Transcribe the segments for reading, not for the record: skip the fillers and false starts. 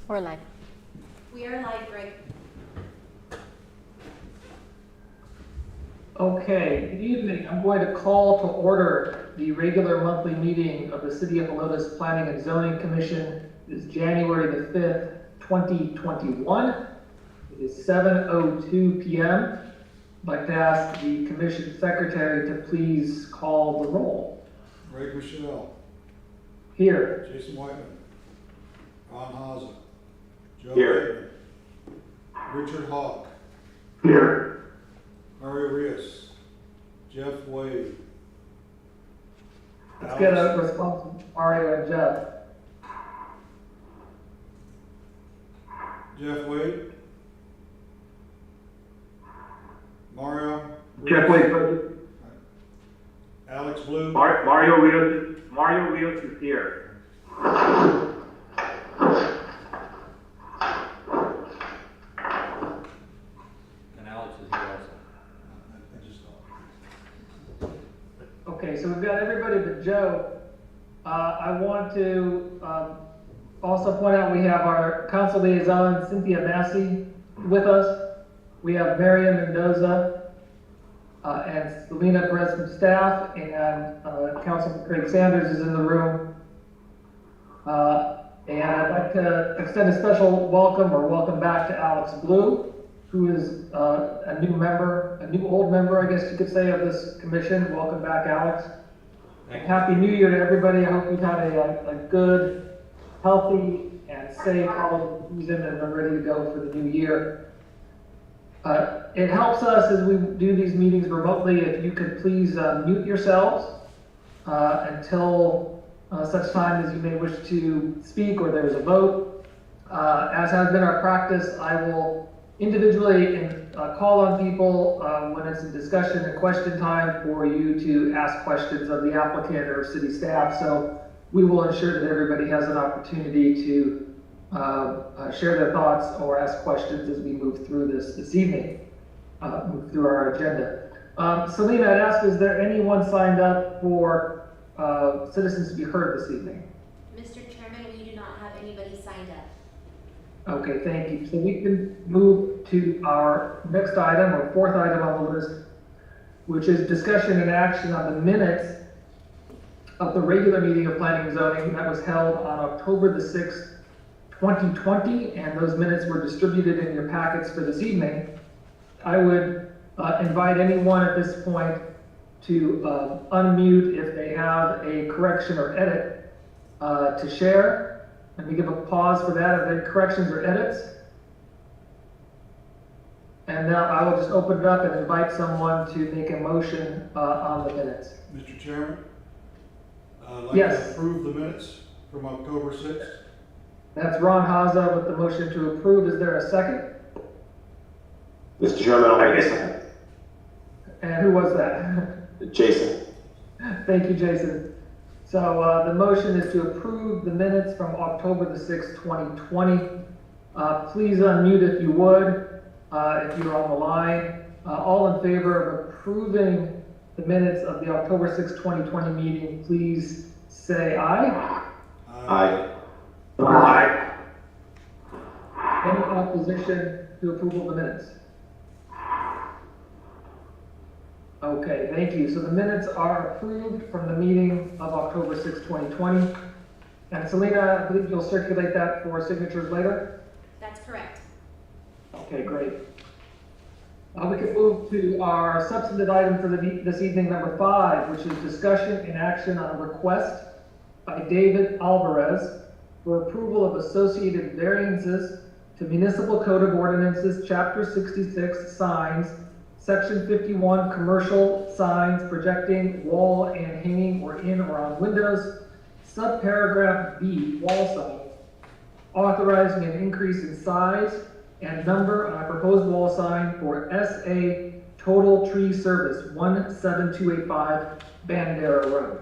We're live. We are live, Greg. Okay, good evening. I'm going to call to order the regular monthly meeting of the City of Helotes Planning and Zoning Commission. It is January the 5th, 2021. It is 7:02 p.m. I'd like to ask the commission secretary to please call the roll. Greg Michelle. Here. Jason Whiteman. Ron Haza. Joe Here. Bateman. Richard Hawk. Here. Mario Rios. Jeff Wade. Let's get a response from Mario and Jeff. Jeff Wade. Mario. Jeff Wade present. Alex Blue. Mario Rios is here. And Alex is here also. I just thought. Okay, so we've got everybody but Joe. I want to also point out we have our council liaison, Cynthia Massey, with us. We have Mariam Mendoza and Selena Perez from staff, and Councilman Craig Sanders is in the room. And I'd like to extend a special welcome back to Alex Blue, who is a new old member, I guess you could say, of this commission. Welcome back, Alex. Thank you. Happy New Year to everybody. I hope you've had a good, healthy, and safe holiday season and are ready to go for the new year. It helps us as we do these meetings remotely if you could please mute yourselves until such time as you may wish to speak or there's a vote. As has been our practice, I will individually call on people when it's a discussion and question time for you to ask questions of the applicant or city staff. So we will ensure that everybody has an opportunity to share their thoughts or ask questions as we move through this evening, move through our agenda. Selena, I'd ask, is there anyone signed up for citizens to be heard this evening? Mr. Chairman, we do not have anybody signed up. Okay, thank you. So we can move to our next item, or fourth item on the list, which is discussion and action on the minutes of the regular meeting of Planning and Zoning that was held on October the 6th, 2020, and those minutes were distributed in your packets for this evening. I would invite anyone at this point to unmute if they have a correction or edit to share. Let me give a pause for that. Are there corrections or edits? And now I will just open it up and invite someone to make a motion on the minutes. Mr. Chairman, I'd like Yes. to approve the minutes from October 6th. That's Ron Haza with the motion to approve. Is there a second? Mr. Chairman, I'll make a second. And who was that? Jason. Thank you, Jason. So the motion is to approve the minutes from October the 6th, 2020. Please unmute if you would, if you're on the line. All in favor of approving the minutes of the October 6th, 2020 meeting, please say aye. Aye. Aye. Any opposition to approval of the minutes? Okay, thank you. So the minutes are approved from the meeting of October 6, 2020. And Selena, I believe you'll circulate that for signatures later? That's correct. Okay, great. We can move to our substantive item for this evening, number 5, which is discussion and action on a request by David Alvarez for approval of associated variances to Municipal Code of Ordinances, Chapter 66, Signs, Section 51, Commercial Signs Projecting Wall and Hanging or in or on windows, subparagraph B, wall signs, authorizing an increase in size and number on a proposed wall sign for SA Total Tree Service 17285 Bandera Road.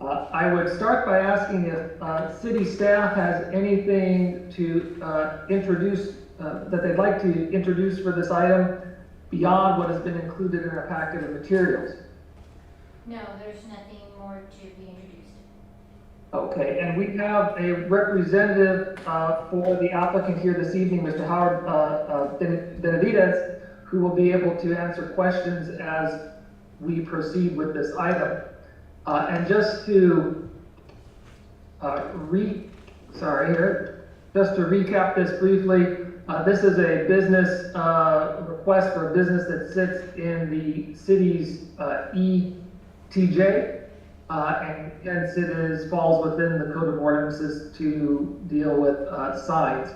I would start by asking if city staff has anything to introduce, that they'd like to introduce for this item beyond what has been included in our packet of materials. No, there's nothing more to be introduced. Okay, and we have a representative for the applicant here this evening, Mr. Howard Benavides, who will be able to answer questions as we proceed with this item. And just to just to recap this briefly, this is a business request for a business that sits in the city's ETJ. And hence it falls within the code of ordinances to deal with signs.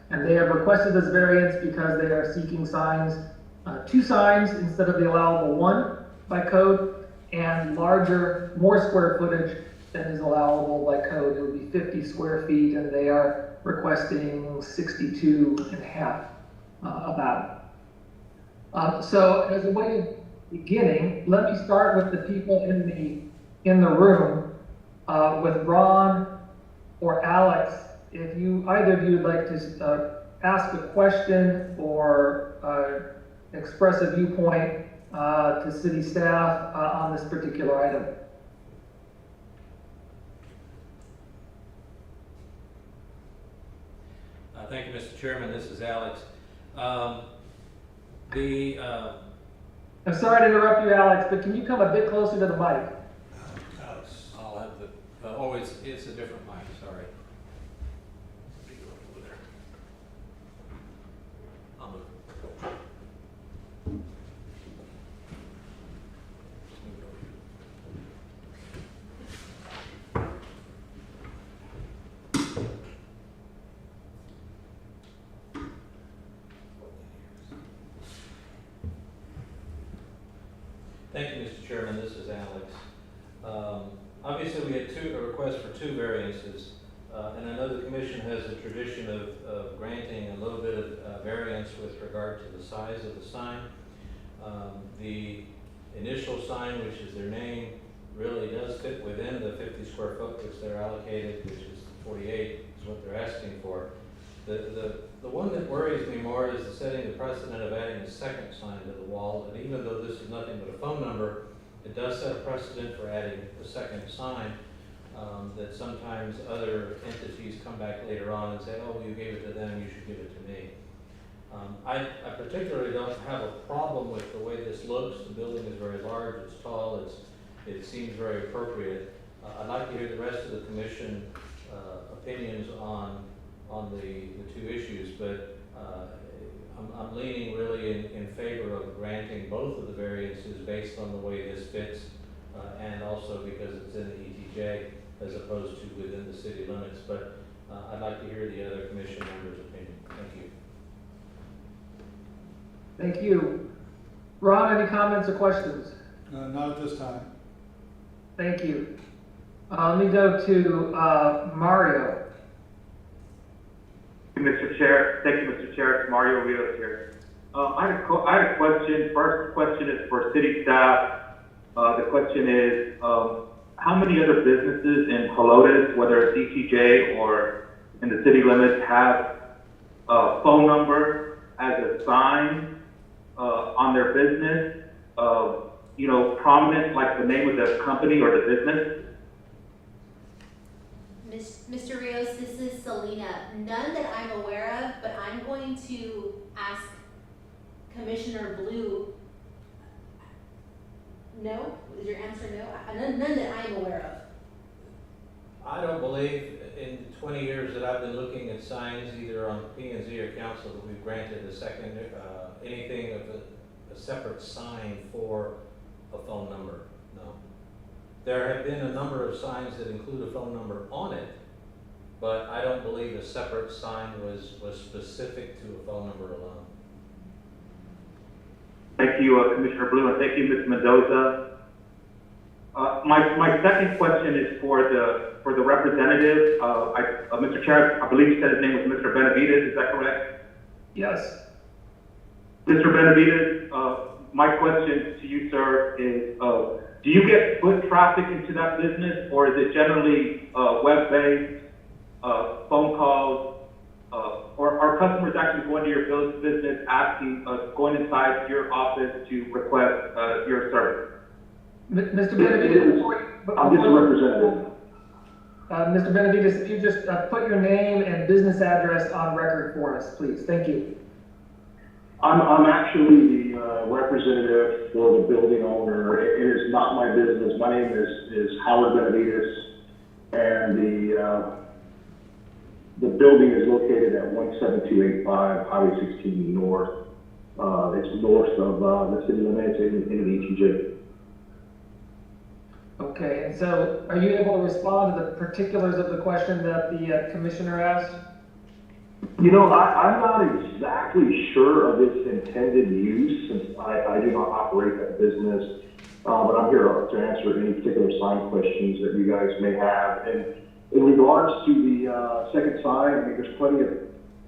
And they have requested this variance because they are seeking signs, 2 signs instead of the allowable 1 by code, and larger, more square footage than is allowable by code. It would be 50 square feet, and they are requesting 62 and a half about. So as a way of beginning, let me start with the people in the room, with Ron or Alex. If either of you would like to ask a question or express a viewpoint to city staff on this particular item. Thank you, Mr. Chairman. This is Alex. I'm sorry to interrupt you, Alex, but can you come a bit closer to the mic? Alex. I'll have it's a different mic, sorry. Let me go over there. I'll move. Just move it over here. Thank you, Mr. Chairman. This is Alex. Obviously, we had a request for 2 variances, and I know the commission has a tradition of granting a little bit of variance with regard to the size of the sign. The initial sign, which is their name, really does fit within the 50 square foot which they're allocated, which is 48 is what they're asking for. The one that worries me more is the setting the precedent of adding a second sign to the wall, and even though this is nothing but a phone number, it does set a precedent for adding a second sign, that sometimes other entities come back later on and say, oh, well, you gave it to them, you should give it to me. I particularly don't have a problem with the way this looks. The building is very large, it's tall, it seems very appropriate. I'd like to hear the rest of the commission opinions on the 2 issues, but I'm leaning really in favor of granting both of the variances based on the way this fits, and also because it's in the ETJ as opposed to within the city limits. But I'd like to hear the other commission members' opinion. Thank you. Thank you. Ron, any comments or questions? Not at this time. Thank you. Let me go to Mario. Mr. Chair, thank you, Mr. Chair. It's Mario Rios here. I had a question. First question is for city staff. The question is, how many other businesses in Helotes, whether it's ETJ or in the city limits, have a phone number as a sign on their business, prominent like the name of the company or the business? Mr. Rios, this is Selena. None that I'm aware of, but I'm going to ask Commissioner Blue. No? Is your answer no? None that I'm aware of. I don't believe in 20 years that I've been looking at signs, either on P&Z or council, that we've granted a second, anything of a separate sign for a phone number, no. There have been a number of signs that include a phone number on it, but I don't believe a separate sign was specific to a phone number alone. Thank you, Commissioner Blue, and thank you, Ms. Mendoza. My second question is for the representative. Mr. Chair, I believe you said his name was Mr. Benavides. Is that correct? Yes. Mr. Benavides, my question to you, sir, is do you get foot traffic into that business, or is it generally web-based, phone calls, or are customers actually going to your business asking, going inside your office to request your service? Mr. Benavides, I'm just a representative. Mr. Benavides, if you just put your name and business address on record for us, please. Thank you. I'm actually the representative for the building owner. It is not my business. My name is Howard Benavides, and the building is located at 17285 Highway 16 North. It's north of the city limits in the ETJ. Okay, and so are you able to respond to the particulars of the question that the commissioner asked? You know, I'm not exactly sure of its intended use since I do not operate that business, but I'm here to answer any particular sign questions that you guys may have. And in regards to the second sign, I mean, there's plenty of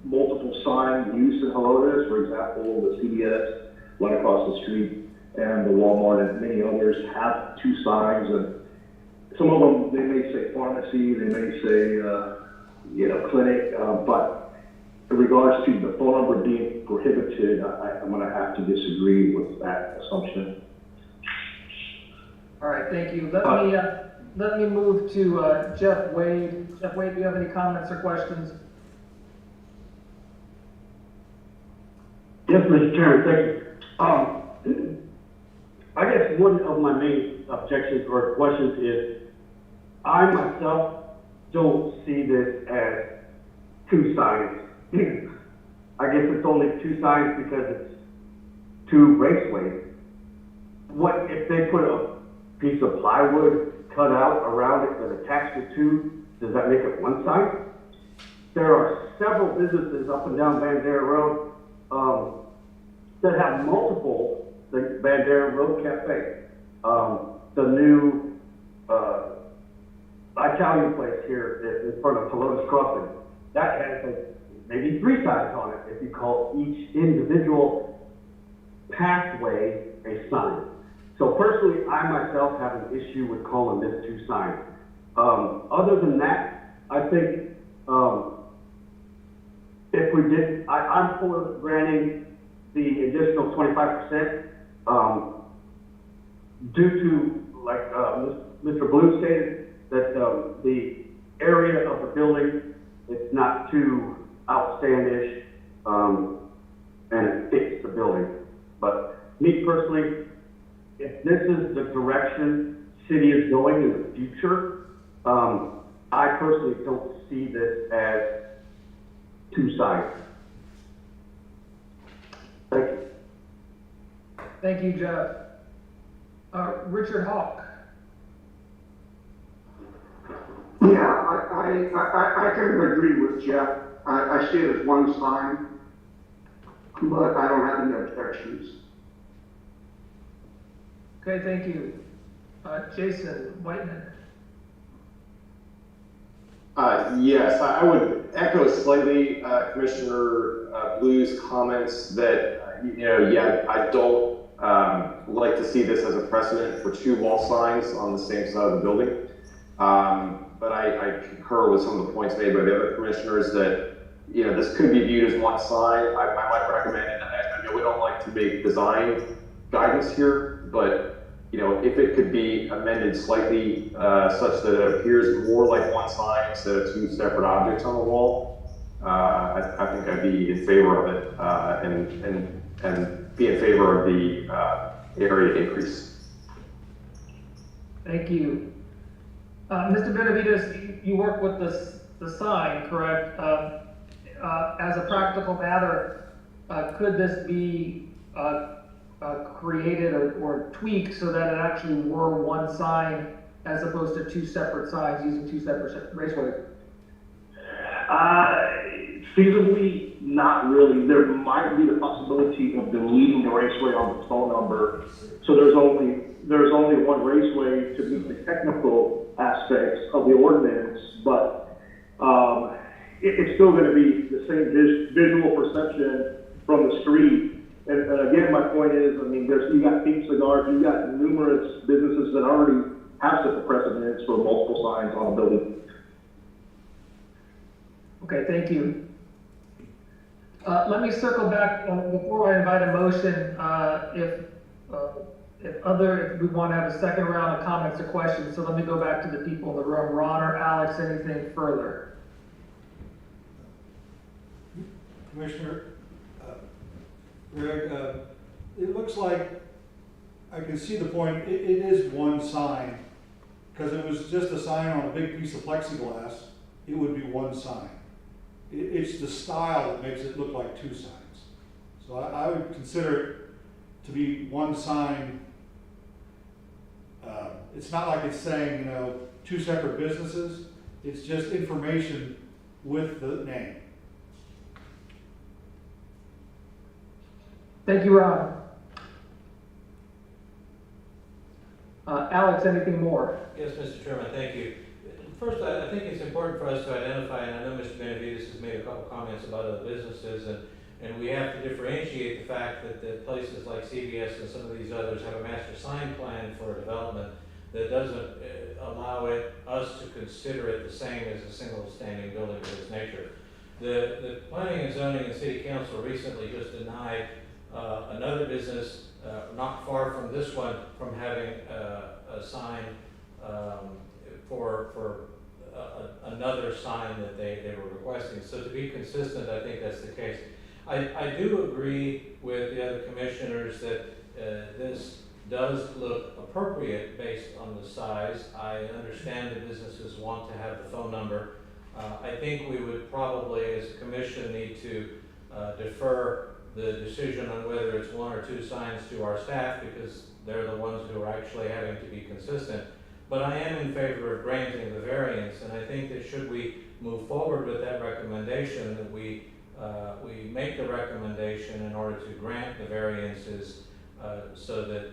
multiple sign use in Helotes. For example, the CVS right across the street and the Walmart and many others have two signs, and some of them, they may say pharmacy, they may say, clinic, but in regards to the phone number being prohibited, I'm going to have to disagree with that assumption. All right, thank you. Let me move to Jeff Wade. Jeff Wade, do you have any comments or questions? Yes, Mr. Chairman, thank you. I guess one of my main objections or questions is, I myself don't see this as two signs. I guess it's only two signs because it's two raceways. What if they put a piece of plywood cut out around it and attached the two? Does that make it one sign? There are several businesses up and down Bandera Road that have multiple. The Bandera Road Cafe, the new Italian place here in front of Helotes Crossing, that has like maybe three signs on it if you call each individual pathway a sign. So personally, I myself have an issue with calling this two signs. Other than that, I think if we did, I'm for granting the additional 25%. Due to, like Mr. Blue stated, that the area of the building, it's not too outstandish, and it fits the building. But me personally, if this is the direction city is going in the future, I personally don't see this as two sides. Thank you. Thank you, Jeff. Richard Hawk. Yeah, I kind of agree with Jeff. I see it as one sign, but I don't have any objections. Okay, thank you. Jason Whiteman. Yes, I would echo slightly Commissioner Blue's comments that, I don't like to see this as a precedent for two wall signs on the same side of the building. But I concur with some of the points made by the other commissioners that, this could be viewed as one sign. I might recommend, and I know we don't like to make design guidance here, but if it could be amended slightly such that it appears more like one sign instead of two separate objects on the wall, I think I'd be in favor of it and be in favor of the area increase. Thank you. Mr. Benavides, you work with the sign, correct? As a practical matter, could this be created or tweaked so that it actually were one sign as opposed to two separate signs using two separate raceways? Feasibly, not really. There might be the possibility of deleting the raceway on the phone number, so there's only one raceway to meet the technical aspects of the ordinance, but it's still going to be the same visual perception from the street. And again, my point is, you got Pink Cigars, you got numerous businesses that already have set the precedence for multiple signs on a building. Okay, thank you. Let me circle back before I invite a motion. if we want to have a second round of comments or questions, so let me go back to the people in the room. Ron or Alex, anything further? Commissioner, Greg, it looks like, I can see the point, it is one sign, because if it was just a sign on a big piece of plexiglass, it would be one sign. It's the style that makes it look like two signs. So I would consider it to be one sign. It's not like it's saying, two separate businesses. It's just information with the name. Thank you, Ron. Alex, anything more? Yes, Mr. Chairman, thank you. First, I think it's important for us to identify, and I know Mr. Benavides has made a couple comments about other businesses, and we have to differentiate the fact that places like CVS and some of these others have a master sign plan for development that doesn't allow us to consider it the same as a single standing building of this nature. The Planning and Zoning and City Council recently just denied another business not far from this one from having a sign for another sign that they were requesting. So to be consistent, I think that's the case. I do agree with the other commissioners that this does look appropriate based on the size. I understand the businesses want to have the phone number. I think we would probably, as a commission, need to defer the decision on whether it's one or two signs to our staff, because they're the ones who are actually having to be consistent. But I am in favor of granting the variance, and I think that should we move forward with that recommendation, that we make the recommendation in order to grant the variances so that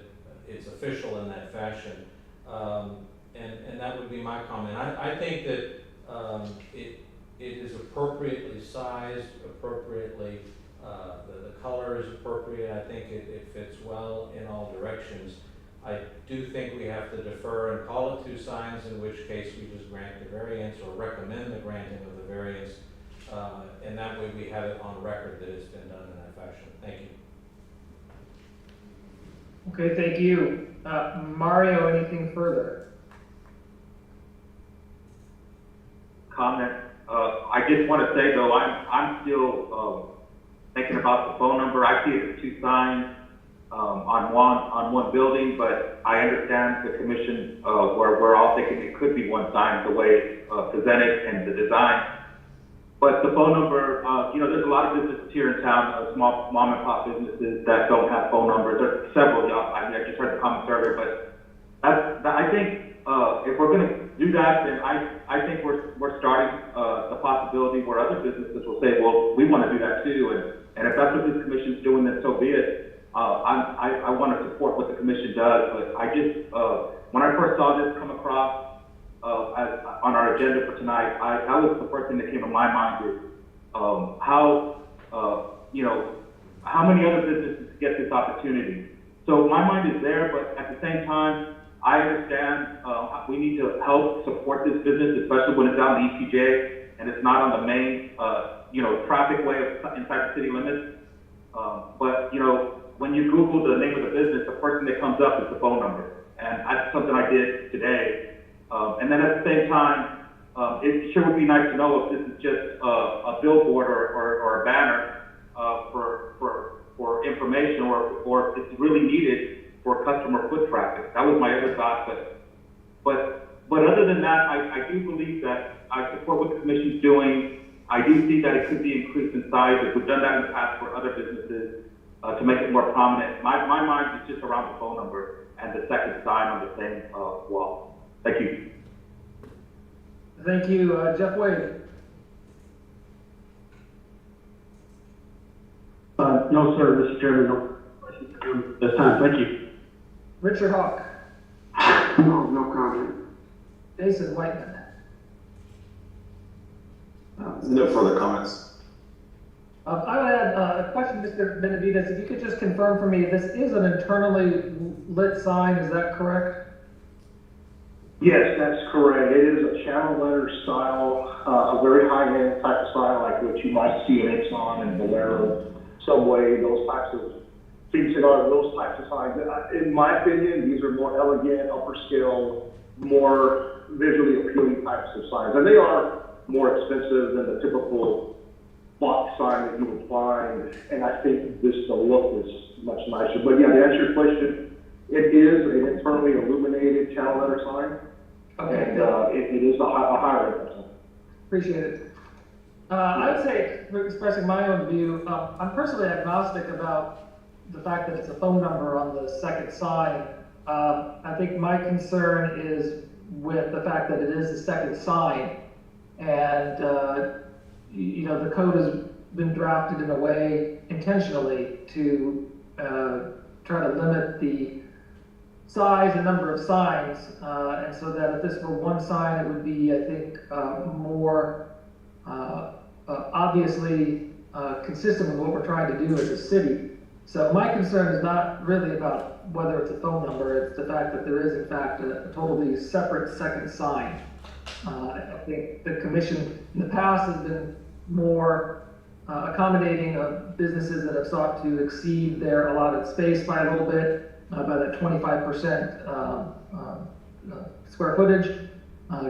it's official in that fashion. And that would be my comment. I think that it is appropriately sized, appropriately, the color is appropriate. I think it fits well in all directions. I do think we have to defer and call it two signs, in which case we just grant the variance or recommend the granting of the variance. And that way we have it on record that it's been done in that fashion. Thank you. Okay, thank you. Mario, anything further? Comment. I just want to say though, I'm still thinking about the phone number. I see it as two signs on one building, but I understand the commission where we're all thinking it could be one sign the way presented and the design. But the phone number, there's a lot of businesses here in town, small mom and pop businesses that don't have phone numbers. There's several, I just heard the comments earlier, but I think if we're going to do that, then I think we're starting the possibility where other businesses will say, well, we want to do that too, and if that's what this commission's doing, then so be it. I want to support what the commission does, but I just when I first saw this come across on our agenda for tonight, that was the first thing that came to my mind is how many other businesses get this opportunity. So my mind is there, but at the same time, I understand we need to help support this business, especially when it's out in the ETJ and it's not on the main traffic way inside the city limits. But when you Google the name of the business, the first thing that comes up is the phone number, and that's something I did today. And then at the same time, it sure would be nice to know if this is just a billboard or a banner for information, or if it's really needed for customer foot traffic. That was my other thought. But other than that, I do believe that I support what the commission's doing. I do see that it could be increased in size. If we've done that in the past for other businesses to make it more prominent. My mind is just around the phone number and the second sign on the same wall. Thank you. Thank you. Jeff Wade. No, sir, Mr. Chairman, no questions this time. Thank you. Richard Hawk. No comment. Jason Whiteman. No further comments. I would add a question, Mr. Benavides, if you could just confirm for me, this is an internally lit sign, is that correct? Yes, that's correct. It is a channel letter style, a very high-end type of style, like what you might see in Exxon and Valero, Subway, those types of fencing on those types of signs. In my opinion, these are more elegant, upper scale, more visually appealing types of signs. And they are more expensive than the typical box sign that you would find. And I think the look is much nicer. But yeah, to answer your question, it is an internally illuminated channel letter sign. Okay. And it is a higher end sign. Appreciate it. I would say, expressing my own view, I'm personally agnostic about the fact that it's a phone number on the second sign. I think my concern is with the fact that it is a second sign. And, you know, the code has been drafted in a way intentionally to try to limit the size and number of signs. And so that if this were one sign, it would be, I think, more obviously consistent with what we're trying to do as a city. So my concern is not really about whether it's a phone number, it's the fact that there is in fact a totally separate second sign. I think the commission in the past has been more accommodating of businesses that have sought to exceed their allotted space by a little bit, by that 25% square footage.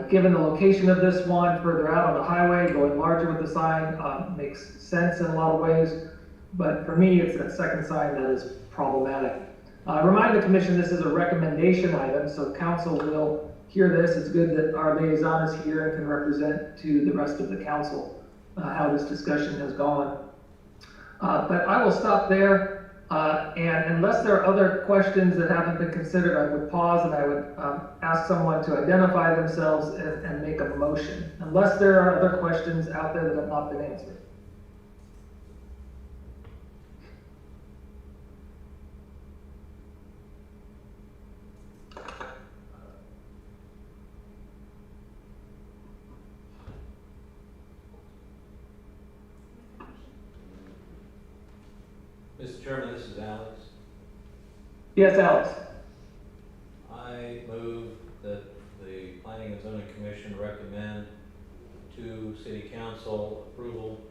Given the location of this one further out on the highway, going larger with the sign makes sense in a lot of ways. But for me, it's that second sign that is problematic. Remind the commission this is a recommendation item, so council will hear this. It's good that our liaison is here and can represent to the rest of the council how this discussion has gone. But I will stop there. And unless there are other questions that haven't been considered, I would pause and I would ask someone to identify themselves and make a motion. Unless there are other questions out there that have not been answered. Mr. Chairman, this is Alex. Yes, Alex. I move that the Planning and Zoning Commission recommend to City Council approval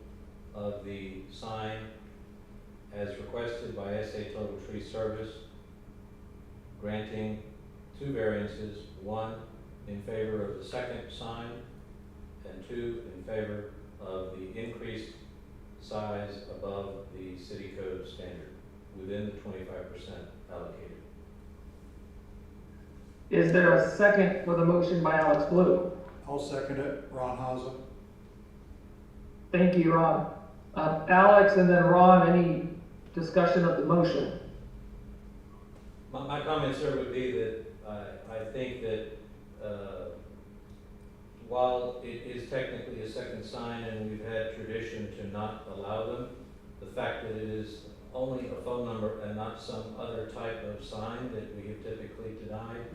of the sign as requested by SA Total Tree Service, granting two variances, one in favor of the second sign and two in favor of the increased size above the city code standard within the 25% allocated. Is there a second for the motion by Alex Blue? I'll second it, Ron Haza. Thank you, Ron. Alex and then Ron, any discussion of the motion? My comment, sir, would be that I think that while it is technically a second sign and we've had tradition to not allow them, the fact that it is only a phone number and not some other type of sign that we have typically denied,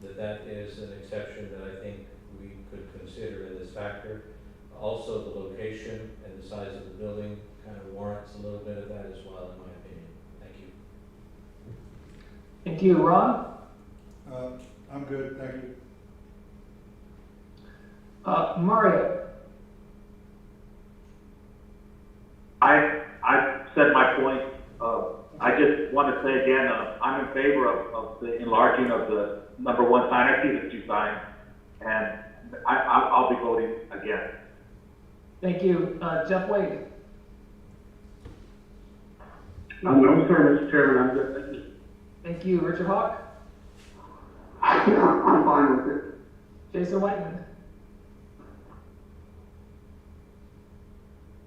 that is an exception that I think we could consider in this factor. Also, the location and the size of the building kind of warrants a little bit of that as well, in my opinion. Thank you. Thank you, Ron. I'm good, thank you. Mario. I said my point. I just want to say again, I'm in favor of the enlarging of the number one sign. I see the two signs, and I'll be voting again. Thank you. Jeff Wade. No, sir, Mr. Chairman, I'm good, thank you. Thank you. Richard Hawk. Yeah, I'm fine with it. Jason Whiteman.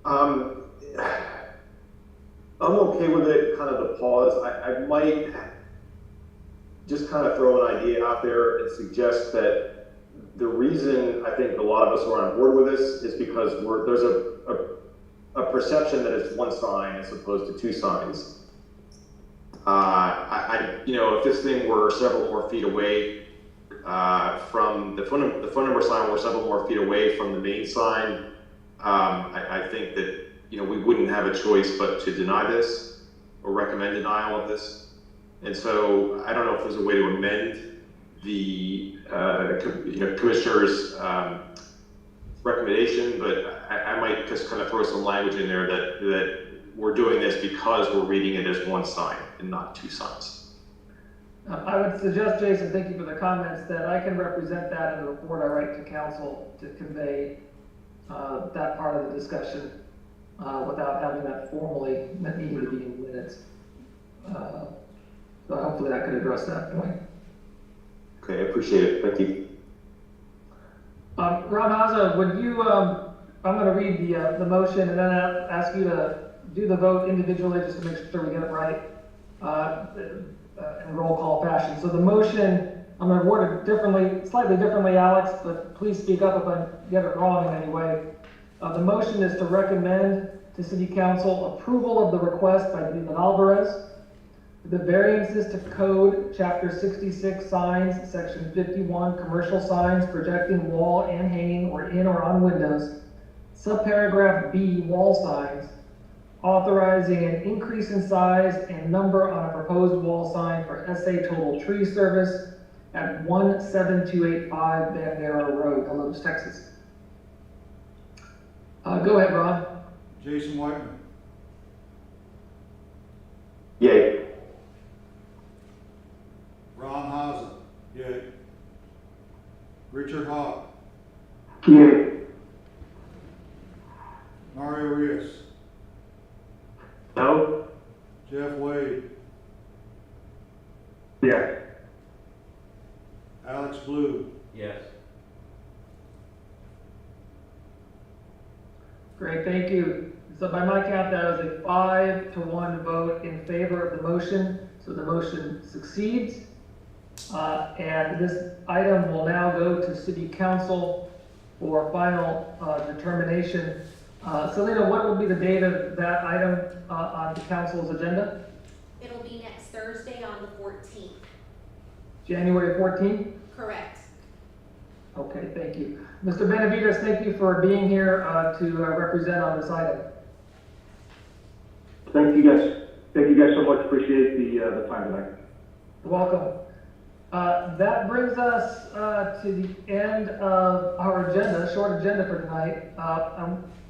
I'm okay with it, kind of the pause. I might just kind of throw an idea out there and suggest that the reason I think a lot of us are on board with this is because there's a perception that it's one sign as opposed to two signs. You know, if this thing were several more feet away from the phone number sign, were several more feet away from the main sign, I think that, you know, we wouldn't have a choice but to deny this or recommend denial of this. And so I don't know if there's a way to amend the commissioner's recommendation, but I might just kind of throw some language in there that we're doing this because we're reading it as one sign and not two signs. I would suggest, Jason, thank you for the comments, that I can represent that in the report I write to council to convey that part of the discussion without having that formally needing to be in minutes. So hopefully that could address that point. Okay, I appreciate it. Thank you. Ron Haza, would you, I'm going to read the motion and then ask you to do the vote individually just to make sure we get it right in roll call fashion. So the motion, I'm going to word it differently, slightly differently, Alex, but please speak up if I get it wrong in any way. The motion is to recommend to City Council approval of the request by David Alvarez. The variances to code, chapter 66 signs, section 51, commercial signs projecting wall and hanging or in or on windows, subparagraph B, wall signs, authorizing an increase in size and number on a proposed wall sign for SA Total Tree Service at 17285 Bandera Road, Helotes, Texas. Go ahead, Ron. Jason Whiteman, Yay. Ron Haza, yay. Richard Hawk, Yay. Mario Rios, No? Jeff Wade, Yes. Alex Blue, Yes. Great, thank you. So by my count, that was a 5-1 vote in favor of the motion. So the motion succeeds. And this item will now go to City Council for final determination. Selena, what will be the date of that item on the council's agenda? It'll be next Thursday on the 14th. January 14th? Correct. Okay, thank you. Mr. Benavides, thank you for being here to represent on this item. Thank you guys. Thank you guys so much. Appreciate the time tonight. You're welcome. That brings us to the end of our agenda, short agenda for tonight.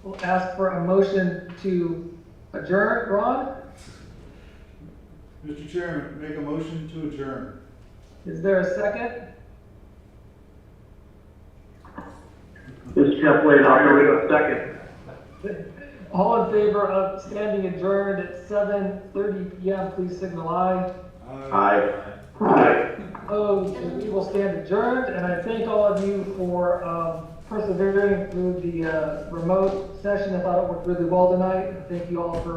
We'll ask for a motion to adjourn. Ron, Mr. Chairman, make a motion to adjourn. is there a second? This is Jeff Wade. I'll give it a second. All in favor of standing adjourned at 7:30 p.m., please signal aye. Aye. Aye. Opposed, and we will stand adjourned. And I thank all of you for persevering through the remote session. I thought it worked really well tonight. Thank you all for